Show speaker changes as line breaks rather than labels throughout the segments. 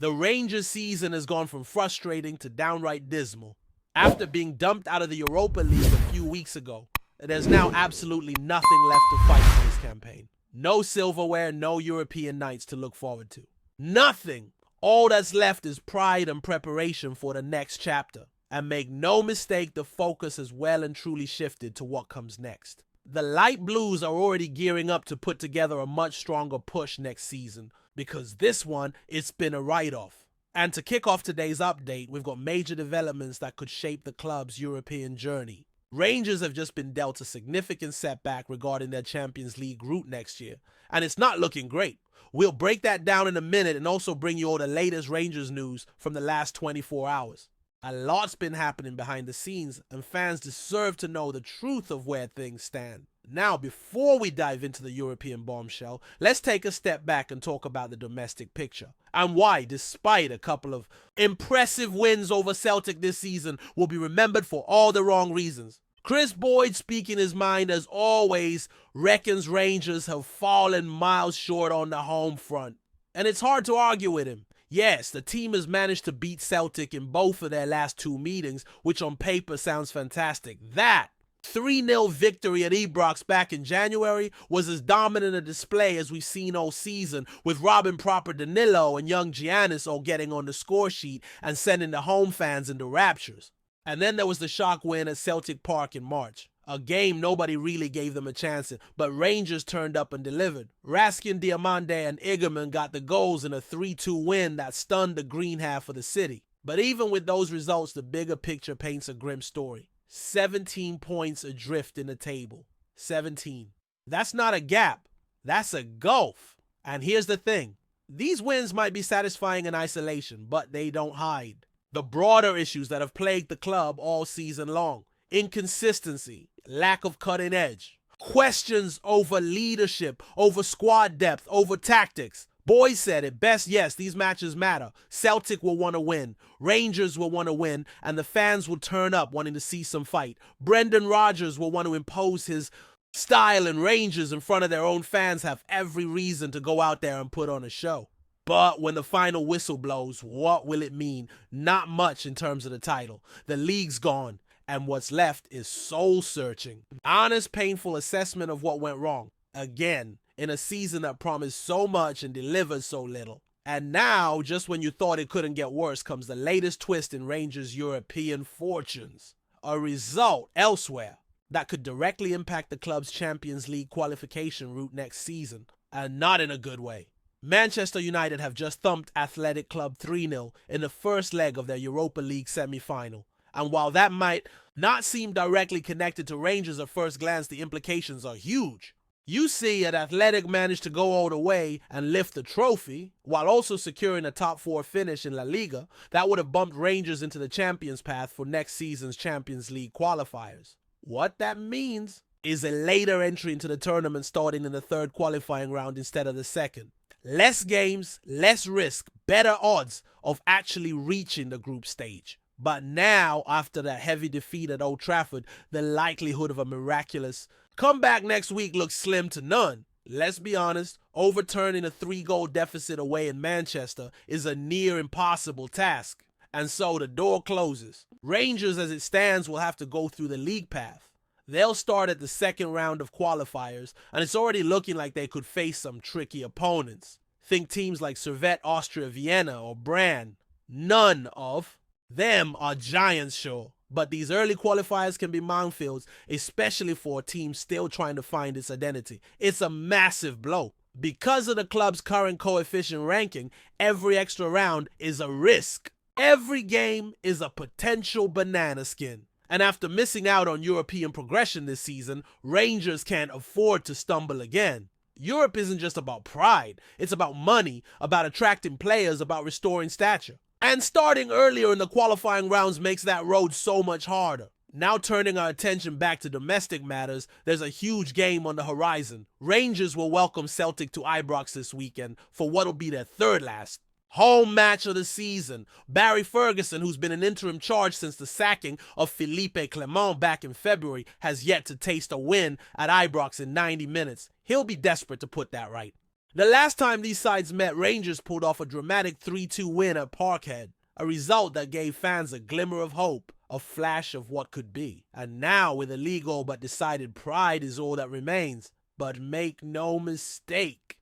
The Rangers season has gone from frustrating to downright dismal. After being dumped out of the Europa League a few weeks ago, there's now absolutely nothing left to fight for this campaign. No silverware, no European nights to look forward to. Nothing! All that's left is pride and preparation for the next chapter. And make no mistake, the focus has well and truly shifted to what comes next. The Light Blues are already gearing up to put together a much stronger push next season, because this one, it's been a write-off. And to kick off today's update, we've got major developments that could shape the club's European journey. Rangers have just been dealt a significant setback regarding their Champions League route next year, and it's not looking great. We'll break that down in a minute and also bring you all the latest Rangers news from the last 24 hours. A lot's been happening behind the scenes, and fans deserve to know the truth of where things stand. Now, before we dive into the European bombshell, let's take a step back and talk about the domestic picture, and why, despite a couple of impressive wins over Celtic this season, will be remembered for all the wrong reasons. Chris Boyd, speaking his mind as always, reckons Rangers have fallen miles short on the home front. And it's hard to argue with him. Yes, the team has managed to beat Celtic in both of their last two meetings, which on paper sounds fantastic. That 3-0 victory at Ibrox back in January was as dominant a display as we've seen all season, with Robin Proper Danilo and young Giannis all getting on the score sheet and sending the home fans into raptures. And then there was the shock win at Celtic Park in March. A game nobody really gave them a chance in, but Rangers turned up and delivered. Raskin, Diamande, and Igerman got the goals in a 3-2 win that stunned the green half of the city. But even with those results, the bigger picture paints a grim story. 17 points adrift in the table. 17. That's not a gap. That's a gulf. And here's the thing. These wins might be satisfying in isolation, but they don't hide the broader issues that have plagued the club all season long. Inconsistency, lack of cutting edge, questions over leadership, over squad depth, over tactics. Boyd said it best, yes, these matches matter. Celtic will want to win, Rangers will want to win, and the fans will turn up wanting to see some fight. Brendan Rodgers will want to impose his style, and Rangers in front of their own fans have every reason to go out there and put on a show. But when the final whistle blows, what will it mean? Not much in terms of the title. The league's gone. And what's left is soul-searching. Honest, painful assessment of what went wrong. Again, in a season that promised so much and delivered so little. And now, just when you thought it couldn't get worse, comes the latest twist in Rangers' European fortunes. A result elsewhere that could directly impact the club's Champions League qualification route next season. And not in a good way. Manchester United have just thumped Athletic Club 3-0 in the first leg of their Europa League semi-final. And while that might not seem directly connected to Rangers at first glance, the implications are huge. You see, that Athletic managed to go all the way and lift the trophy, while also securing a top 4 finish in La Liga. That would have bumped Rangers into the champions path for next season's Champions League qualifiers. What that means is a later entry into the tournament starting in the third qualifying round instead of the second. Less games, less risk, better odds of actually reaching the group stage. But now, after that heavy defeat at Old Trafford, the likelihood of a miraculous comeback next week looks slim to none. Let's be honest, overturning a 3-goal deficit away in Manchester is a near impossible task. And so the door closes. Rangers, as it stands, will have to go through the league path. They'll start at the second round of qualifiers, and it's already looking like they could face some tricky opponents. Think teams like Servette Austria Vienna or Brann. None of them are giants, sure, but these early qualifiers can be minefields, especially for a team still trying to find its identity. It's a massive blow. Because of the club's current coefficient ranking, every extra round is a risk. Every game is a potential banana skin. And after missing out on European progression this season, Rangers can't afford to stumble again. Europe isn't just about pride. It's about money, about attracting players, about restoring stature. And starting earlier in the qualifying rounds makes that road so much harder. Now turning our attention back to domestic matters, there's a huge game on the horizon. Rangers will welcome Celtic to Ibrox this weekend for what will be their third last home match of the season. Barry Ferguson, who's been in interim charge since the sacking of Philippe Clement back in February, has yet to taste a win at Ibrox in 90 minutes. He'll be desperate to put that right. The last time these sides met, Rangers pulled off a dramatic 3-2 win at Parkhead, a result that gave fans a glimmer of hope, a flash of what could be. And now, with illegal but decided pride is all that remains. But make no mistake,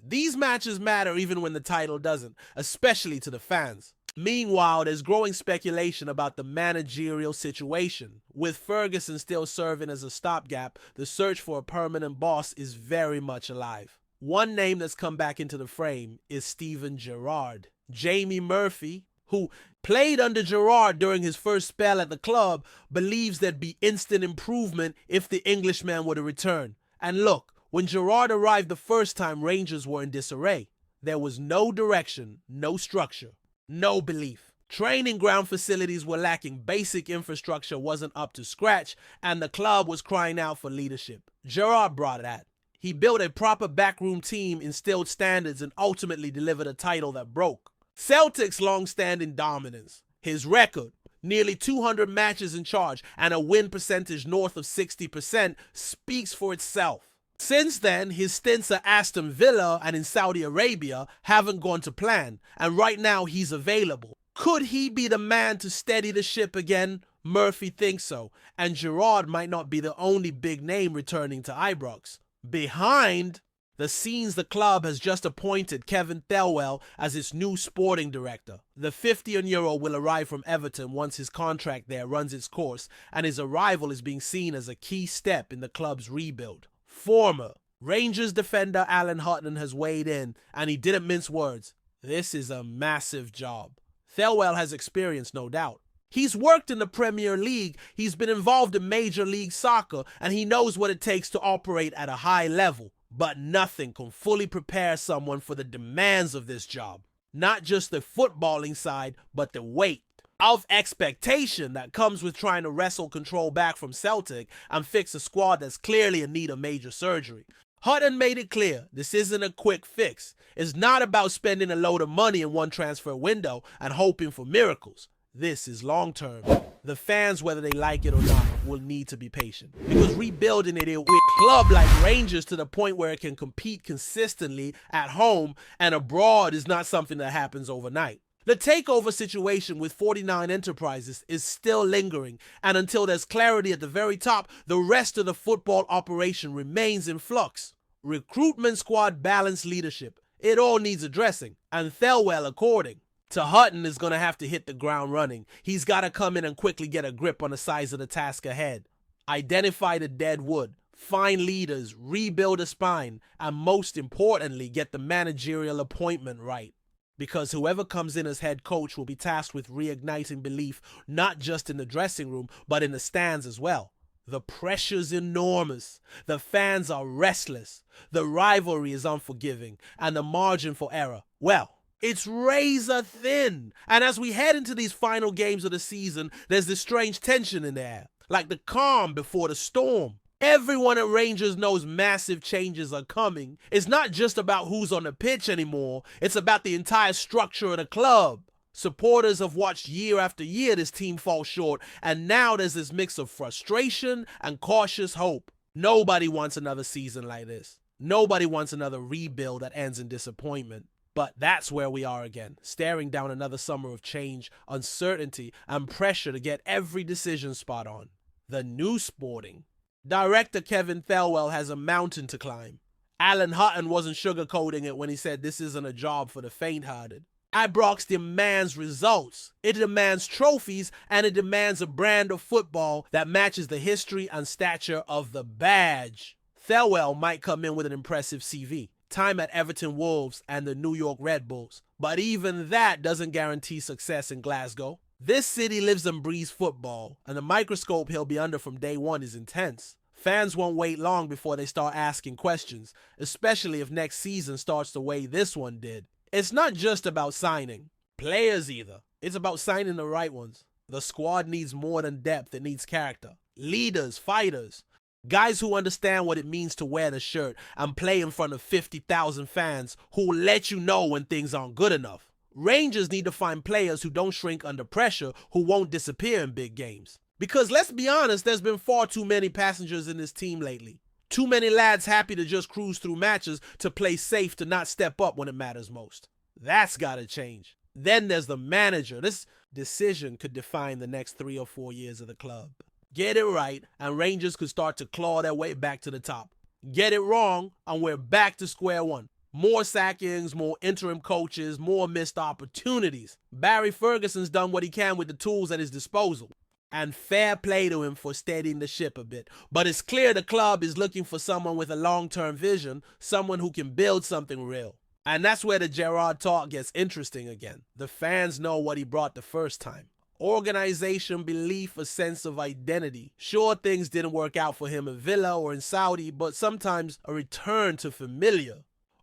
these matches matter even when the title doesn't, especially to the fans. Meanwhile, there's growing speculation about the managerial situation. With Ferguson still serving as a stopgap, the search for a permanent boss is very much alive. One name that's come back into the frame is Steven Gerrard. Jamie Murphy, who played under Gerrard during his first spell at the club, believes there'd be instant improvement if the Englishman were to return. And look, when Gerrard arrived the first time, Rangers were in disarray. There was no direction, no structure, no belief. Training ground facilities were lacking, basic infrastructure wasn't up to scratch, and the club was crying out for leadership. Gerrard brought that. He built a proper backroom team, instilled standards, and ultimately delivered a title that broke Celtic's long-standing dominance. His record, nearly 200 matches in charge and a win percentage north of 60%, speaks for itself. Since then, his stints at Aston Villa and in Saudi Arabia haven't gone to plan, and right now he's available. Could he be the man to steady the ship again? Murphy thinks so, and Gerrard might not be the only big name returning to Ibrox. Behind the scenes, the club has just appointed Kevin Thelwell as its new sporting director. The 50-year-old will arrive from Everton once his contract there runs its course, and his arrival is being seen as a key step in the club's rebuild. Former Rangers defender Alan Hutton has weighed in, and he didn't mince words. This is a massive job. Thelwell has experience, no doubt. He's worked in the Premier League, he's been involved in Major League Soccer, and he knows what it takes to operate at a high level. But nothing can fully prepare someone for the demands of this job. Not just the footballing side, but the weight of expectation that comes with trying to wrestle control back from Celtic and fix a squad that's clearly in need of major surgery. Hutton made it clear this isn't a quick fix. It's not about spending a load of money in one transfer window and hoping for miracles. This is long-term. The fans, whether they like it or not, will need to be patient. Because rebuilding it with a club like Rangers to the point where it can compete consistently at home and abroad is not something that happens overnight. The takeover situation with 49 Enterprises is still lingering, and until there's clarity at the very top, the rest of the football operation remains in flux. Recruitment, squad balance, leadership, it all needs addressing, and Thelwell, according to Hutton, is going to have to hit the ground running. He's got to come in and quickly get a grip on the size of the task ahead. Identify the dead wood, find leaders, rebuild a spine, and most importantly, get the managerial appointment right. Because whoever comes in as head coach will be tasked with reigniting belief, not just in the dressing room, but in the stands as well. The pressure's enormous. The fans are restless. The rivalry is unforgiving. And the margin for error, well, it's razor thin. And as we head into these final games of the season, there's this strange tension in the air, like the calm before the storm. Everyone at Rangers knows massive changes are coming. It's not just about who's on the pitch anymore. It's about the entire structure of the club. Supporters have watched year after year this team fall short, and now there's this mix of frustration and cautious hope. Nobody wants another season like this. Nobody wants another rebuild that ends in disappointment. But that's where we are again, staring down another summer of change, uncertainty, and pressure to get every decision spot on. The new sporting director Kevin Thelwell has a mountain to climb. Alan Hutton wasn't sugarcoating it when he said this isn't a job for the faint-hearted. Ibrox demands results. It demands trophies, and it demands a brand of football that matches the history and stature of the badge. Thelwell might come in with an impressive CV. Time at Everton Wolves and the New York Red Bulls. But even that doesn't guarantee success in Glasgow. This city lives and breathes football, and the microscope he'll be under from day one is intense. Fans won't wait long before they start asking questions, especially if next season starts the way this one did. It's not just about signing players either. It's about signing the right ones. The squad needs more than depth, it needs character. Leaders, fighters, guys who understand what it means to wear the shirt and play in front of 50,000 fans who will let you know when things aren't good enough. Rangers need to find players who don't shrink under pressure, who won't disappear in big games. Because let's be honest, there's been far too many passengers in this team lately. Too many lads happy to just cruise through matches to play safe to not step up when it matters most. That's gotta change. Then there's the manager. This decision could define the next 3 or 4 years of the club. Get it right, and Rangers could start to claw their way back to the top. Get it wrong, and we're back to square one. More sackings, more interim coaches, more missed opportunities. Barry Ferguson's done what he can with the tools at his disposal. And fair play to him for steadying the ship a bit. But it's clear the club is looking for someone with a long-term vision, someone who can build something real. And that's where the Gerrard talk gets interesting again. The fans know what he brought the first time. Organization, belief, a sense of identity. Sure, things didn't work out for him in Villa or in Saudi, but sometimes a return to familiar.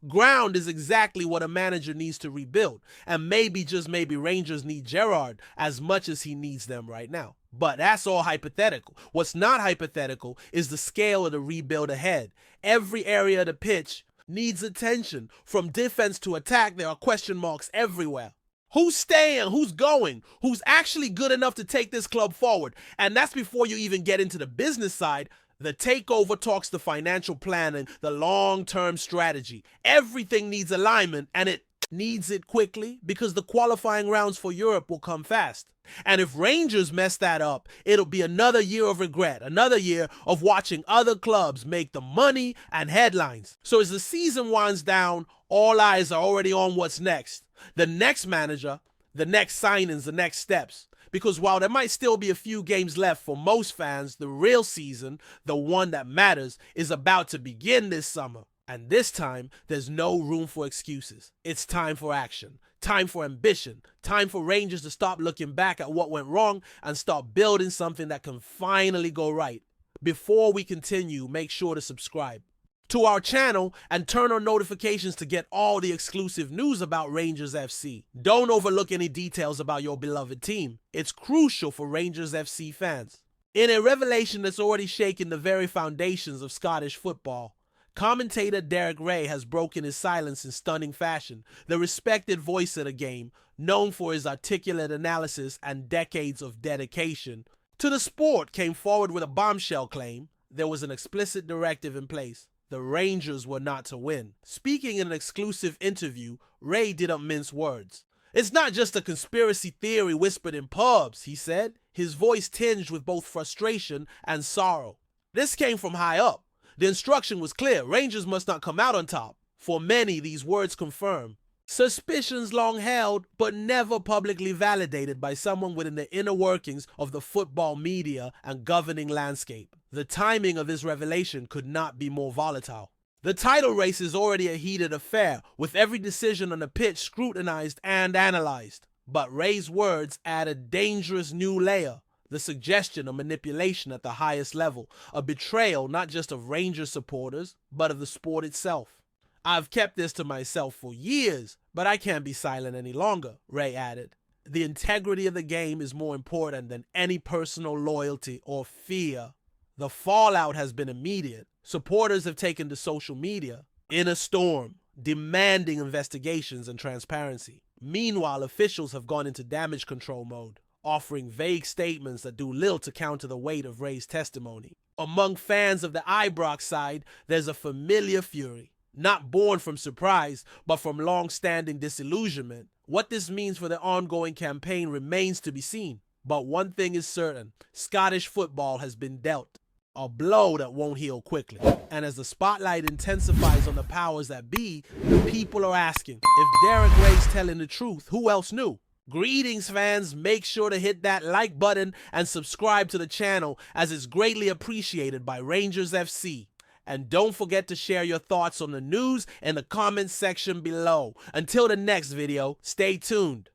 Ground is exactly what a manager needs to rebuild. And maybe, just maybe, Rangers need Gerrard as much as he needs them right now. But that's all hypothetical. What's not hypothetical is the scale of the rebuild ahead. Every area of the pitch needs attention. From defense to attack, there are question marks everywhere. Who's staying? Who's going? Who's actually good enough to take this club forward? And that's before you even get into the business side. The takeover talks the financial plan and the long-term strategy. Everything needs alignment, and it needs it quickly because the qualifying rounds for Europe will come fast. And if Rangers mess that up, it'll be another year of regret, another year of watching other clubs make the money and headlines. So as the season winds down, all eyes are already on what's next. The next manager, the next signings, the next steps. Because while there might still be a few games left for most fans, the real season, the one that matters, is about to begin this summer. And this time, there's no room for excuses. It's time for action, time for ambition, time for Rangers to stop looking back at what went wrong and start building something that can finally go right. Before we continue, make sure to subscribe to our channel and turn on notifications to get all the exclusive news about Rangers FC. Don't overlook any details about your beloved team. It's crucial for Rangers FC fans. In a revelation that's already shaken the very foundations of Scottish football, commentator Derek Rae has broken his silence in stunning fashion. The respected voice of the game, known for his articulate analysis and decades of dedication to the sport, came forward with a bombshell claim. There was an explicit directive in place. The Rangers were not to win. Speaking in an exclusive interview, Rae didn't mince words. It's not just a conspiracy theory whispered in pubs, he said, his voice tinged with both frustration and sorrow. This came from high up. The instruction was clear. Rangers must not come out on top. For many, these words confirm suspicions long held, but never publicly validated by someone within the inner workings of the football media and governing landscape. The timing of this revelation could not be more volatile. The title race is already a heated affair, with every decision on the pitch scrutinized and analyzed. But Rae's words add a dangerous new layer. The suggestion of manipulation at the highest level, a betrayal not just of Rangers supporters, but of the sport itself. I've kept this to myself for years, but I can't be silent any longer, Rae added. The integrity of the game is more important than any personal loyalty or fear. The fallout has been immediate. Supporters have taken to social media in a storm, demanding investigations and transparency. Meanwhile, officials have gone into damage control mode, offering vague statements that do little to counter the weight of Rae's testimony. Among fans of the Ibrox side, there's a familiar fury. Not born from surprise, but from long-standing disillusionment. What this means for the ongoing campaign remains to be seen. But one thing is certain, Scottish football has been dealt a blow that won't heal quickly. And as the spotlight intensifies on the powers that be, the people are asking, if Derek Rae's telling the truth, who else knew? Greetings, fans. Make sure to hit that like button and subscribe to the channel, as it's greatly appreciated by Rangers FC. And don't forget to share your thoughts on the news in the comments section below. Until the next video, stay tuned.